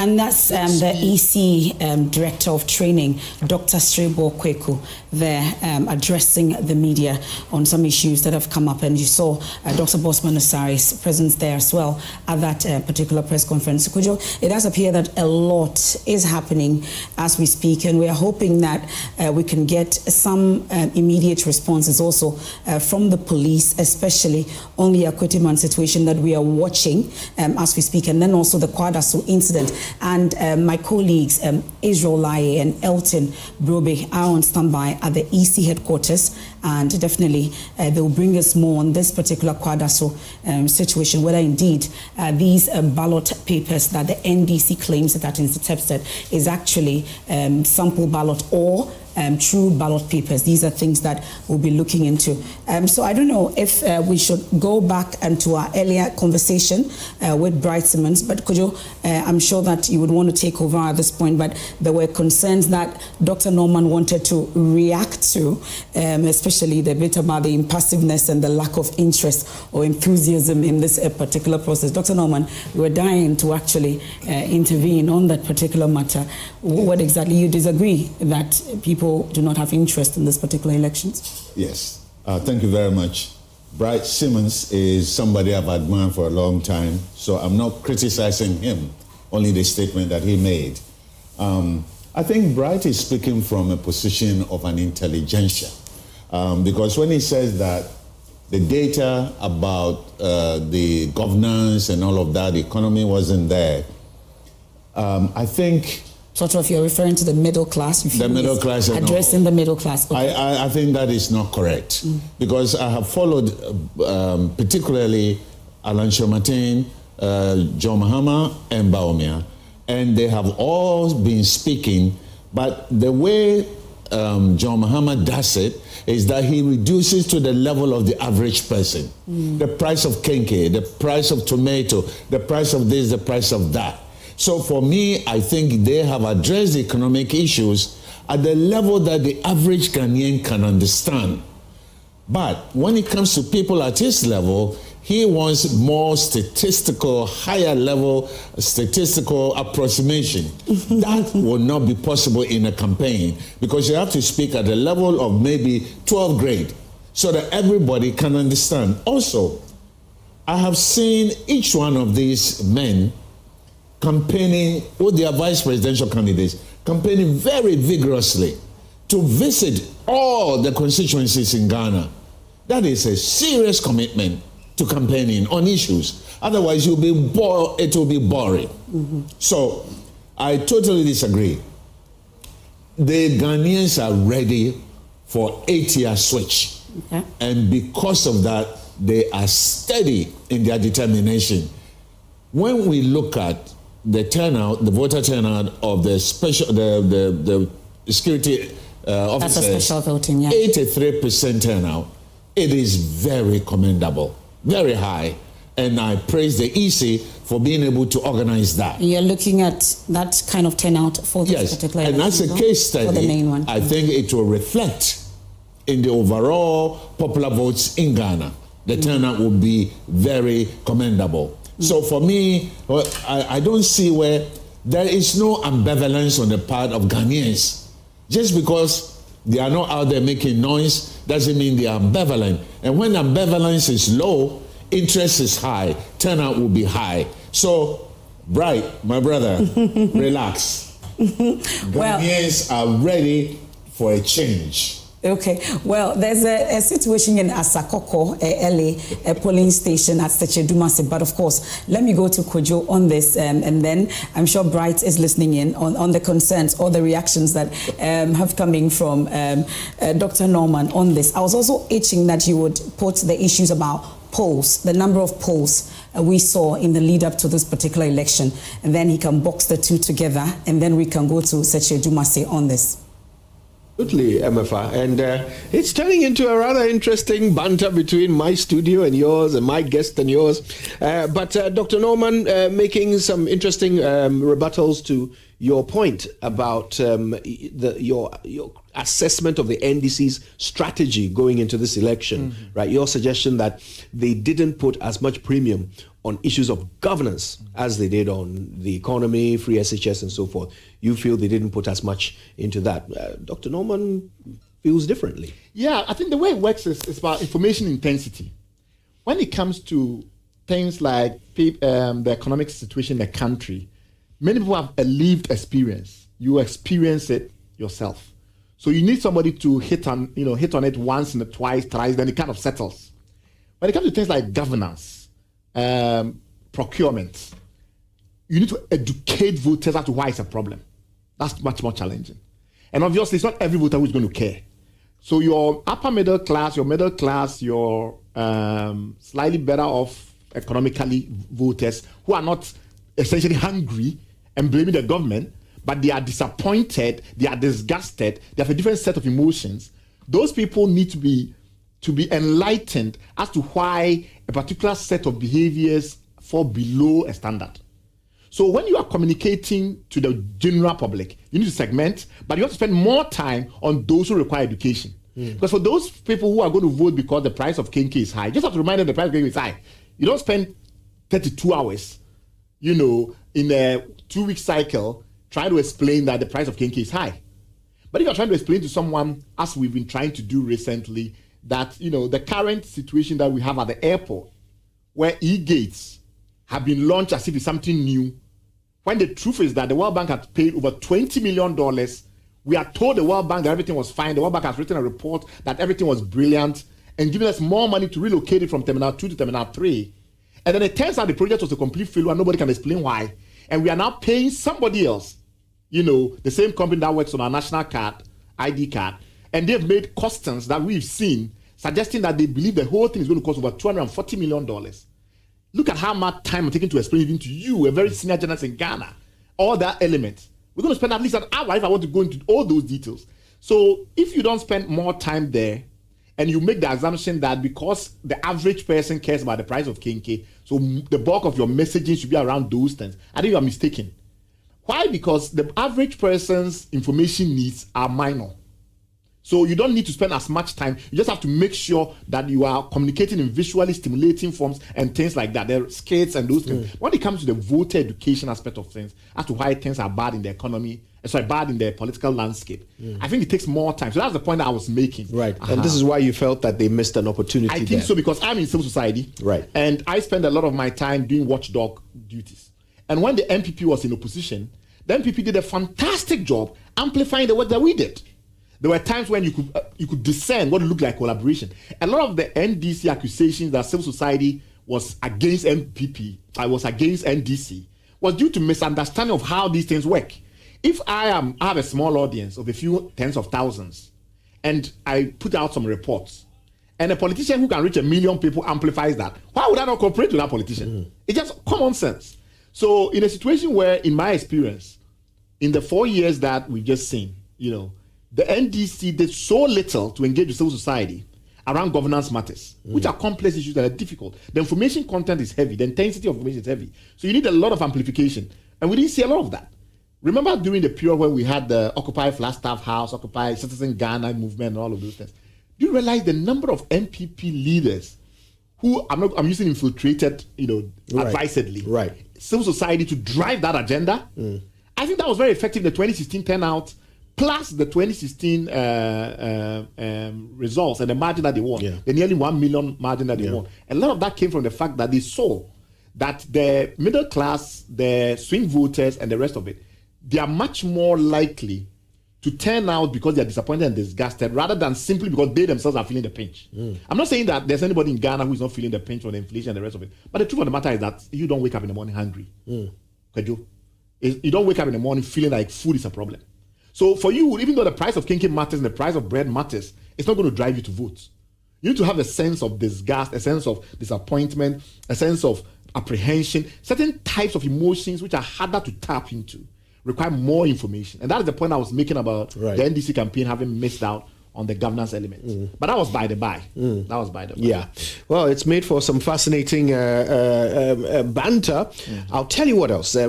And that's the EC Director of Training, Dr. Strebo Kweku, there addressing the media on some issues that have come up. And you saw Dr. Bosman Osari's presence there as well at that particular press conference. Kojo, it does appear that a lot is happening as we speak, and we are hoping that we can get some immediate responses also from the police, especially on the Akwetiman situation that we are watching as we speak, and then also the Kwadaso incident. And my colleagues, Israel Laye and Elton Brobe, are on standby at the EC headquarters, and definitely they will bring us more on this particular Kwadaso situation, whether indeed these ballot papers that the NDC claims that intercepted is actually sample ballot or true ballot papers. These are things that we'll be looking into. So I don't know if we should go back into our earlier conversation with Bright Simmons, but Kojo, I'm sure that you would want to take over at this point, but there were concerns that Dr. Norman wanted to react to, especially the bit about the impassiveness and the lack of interest or enthusiasm in this particular process. Dr. Norman, we were dying to actually intervene on that particular matter. What exactly you disagree that people do not have interest in this particular elections? Yes, thank you very much. Bright Simmons is somebody I've admired for a long time, so I'm not criticizing him, only the statement that he made. I think Bright is speaking from a position of an intelligentsia, because when he says that the data about the governance and all of that, the economy wasn't there, I think... Sort of, you're referring to the middle class? The middle class. Addressing the middle class. Okay. I think that is not correct. Because I have followed particularly Alan Shomatin, John Mahama, and Baumia, and they have all been speaking, but the way John Mahama does it is that he reduces to the level of the average person. The price of kenke, the price of tomato, the price of this, the price of that. So for me, I think they have addressed the economic issues at the level that the average Ghanaian can understand. But when it comes to people at his level, he wants more statistical, higher level statistical approximation. That will not be possible in a campaign, because you have to speak at the level of maybe 12th grade so that everybody can understand. Also, I have seen each one of these men campaigning with their vice presidential candidates, campaigning very vigorously to visit all the constituencies in Ghana. That is a serious commitment to campaigning on issues. Otherwise, it will be boring. So I totally disagree. The Ghanaians are ready for 8-year switch. Okay. And because of that, they are steady in their determination. When we look at the turnout, the voter turnout of the special, the security officers, that's a special voting, yeah. 83% turnout. It is very commendable, very high, and I praise the EC for being able to organize that. You're looking at that kind of turnout for this particular election, and that's a case study. For the main one. I think it will reflect in the overall popular votes in Ghana. The turnout will be very commendable. So for me, I don't see where there is no ambivalence on the part of Ghanaians. Just because they are not out there making noise doesn't mean they are ambivalent. And when ambivalence is low, interest is high, turnout will be high. So, Bright, my brother, relax. Ghanaians are ready for a change. Okay, well, there's a situation in Asakoko, LA, a polling station at Sechedumase, but of course, let me go to Kojo on this, and then I'm sure Bright is listening in on the concerns or the reactions that have coming from Dr. Norman on this. I was also itching that you would put the issues about polls, the number of polls we saw in the lead up to this particular election, and then he can box the two together, and then we can go to Sechedumase on this. Absolutely, MFA. And it's turning into a rather interesting banter between my studio and yours, and my guest and yours. But Dr. Norman making some interesting rebuttals to your point about your assessment of the NDC's strategy going into this election, right? Your suggestion that they didn't put as much premium on issues of governance as they did on the economy, free SHS, and so forth. You feel they didn't put as much into that. Dr. Norman feels differently. Yeah, I think the way it works is about information intensity. When it comes to things like the economic situation in the country, many people have a lived experience. You experience it yourself. So you need somebody to hit on it once and twice, thrice, then it kind of settles. When it comes to things like governance, procurement, you need to educate voters as to why it's a problem. That's much more challenging. And obviously, it's not every voter who's going to care. So your upper middle class, your slightly better off economically voters who are not essentially hungry and blaming the government, but they are disappointed, they are disgusted, they have a different set of emotions. Those people need to be enlightened as to why a particular set of behaviors fall below a standard. So when you are communicating to the general public, you need to segment, but you have to spend more time on those who require education. Because for those people who are going to vote because the price of kenke is high, you just have to remind them the price of kenke is high. You don't spend 32 hours, in a 2-week cycle trying to explain that the price of kenke is high. But if you're trying to explain to someone, as we've been trying to do recently, that the current situation that we have at the airport, where e-gates have been launched as if it's something new, when the truth is that the World Bank had paid over $20 million. We are told the World Bank that everything was fine. The World Bank has written a report that everything was brilliant and given us more money to relocate it from Terminal 2 to Terminal 3. And then it turns out the project was a complete failure and nobody can explain why. And we are now paying somebody else, the same company that works on our national card, ID card, and they've made costings that we've seen suggesting that they believe the whole thing is going to cost over $240 million. Look at how much time I'm taking to explain even to you, a very senior journalist in Ghana, all that element. We're going to spend at least an hour if I want to go into all those details. So if you don't spend more time there, and you make the assumption that because the average person cares about the price of kenke, so the bulk of your messaging should be around those things, I think you are mistaken. Why? Because the average person's information needs are minor. So you don't need to spend as much time. You just have to make sure that you are communicating in visually stimulating forms and things like that. There are skits and those things. When it comes to the voter education aspect of things, as to why things are bad in the economy, bad in the political landscape, I think it takes more time. So that's the point that I was making. Right. And this is why you felt that they missed an opportunity. I think so, because I'm in civil society. Right. And I spend a lot of my time doing watchdog duties. And when the MPP was in opposition, the MPP did a fantastic job amplifying the work that we did. There were times when you could discern what looked like collaboration. A lot of the NDC accusations that civil society was against MPP, I was against NDC, was due to misunderstanding of how these things work. If I have a small audience of a few tens of thousands, and I put out some reports, and a politician who can reach 1 million people amplifies that, why would I not cooperate with that politician? It's just common sense. So in a situation where, in my experience, in the 4 years that we've just seen, the NDC did so little to engage with civil society around governance matters, which are complex issues that are difficult. The information content is heavy. The intensity of information is heavy. So you need a lot of amplification. And we didn't see a lot of that. Remember during the period when we had the Occupy Flagstaff House, Occupy Citizen Ghana movement, and all of those things? Do you realize the number of MPP leaders who, I'm using infiltrated, advisedly, right, civil society to drive that agenda? I think that was very effective, the 2016 turnout, plus the 2016 results and the margin that they won, the nearly 1 million margin that they won. A lot of that came from the fact that they saw that the middle class, the swing voters, and the rest of it, they are much more likely to turn out because they are disappointed and disgusted rather than simply because they themselves are feeling the pinch. I'm not saying that there's anybody in Ghana who is not feeling the pinch from the inflation and the rest of it, but the truth of the matter is that you don't wake up in the morning hungry. You don't wake up in the morning feeling like food is a problem. So for you, even though the price of kenke matters and the price of bread matters, it's not going to drive you to vote. You need to have a sense of disgust, a sense of disappointment, a sense of apprehension. Certain types of emotions which are harder to tap into require more information. And that is the point I was making about the NDC campaign having missed out on the governance element. But that was by the by. That was by the by. Yeah. Well, it's made for some fascinating banter. I'll tell you what else.